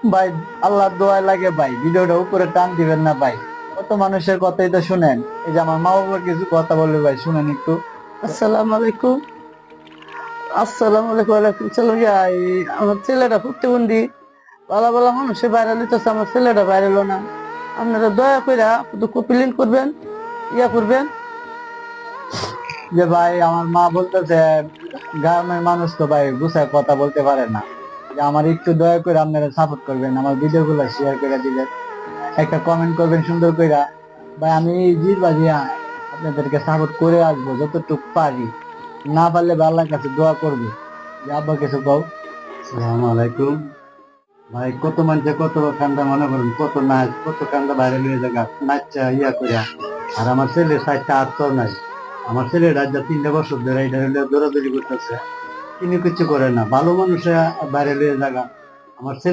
ভাই আল্লাহর দোয়া লাগে ভাই, ভিডিওটা উপরে টান দিবেন না ভাই। কত মানুষের কথাই তো শুনেন। এই যে আমার মা বাবার কিছু কথা বলবে ভাই, শুনেন একটু। আসসালামু আলাইকুম। ওয়ালাইকুম সালাম। আমার ছেলেটা প্রতিবন্ধী, ভালো ভালো মানুষে বাইরে লিতেছে, আমার ছেলেটা বাইরে এলো না। আপনারা দয়া করে একটু কপিলিন করবেন, ইয়া করবেন। যে ভাই আমার মা বলতেছে, গ্রামের মানুষ তো ভাই গুছায় কথা বলতে পারে না, যে আমার একটু দয়া করে আপনারা সাপোর্ট করবেন, আমার ভিডিও গুলা শেয়ার করে দিবেন, একটা কমেন্ট করবেন সুন্দর কইরা। ভাই আমি জিত বাজিয়া আপনাদেরকে সাপোর্ট করে আসবো যতটুকু পারি। না পারলে ভাই আল্লাহর কাছে দোয়া করবো। যে আব্বা কিছু কও। আসসালামু আলাইকুম। ভাই কত মানুষে কত কান্দা, মনে করেন কত নাচ কত কান্দা বাইরে নিয়ে জায়গা নাচা ইয়া করিয়া। আর আমার ছেলে সাইডটা আত্মাও নাই। আমার ছেলে রাজ্যা 3 বছর ধরে এটা হইলে দৌড়াদৌড়ি করতেছে, তিনি কিছু করে না, ভালো মানুষে বাইরে নিয়ে জায়গা। আমার ছেলে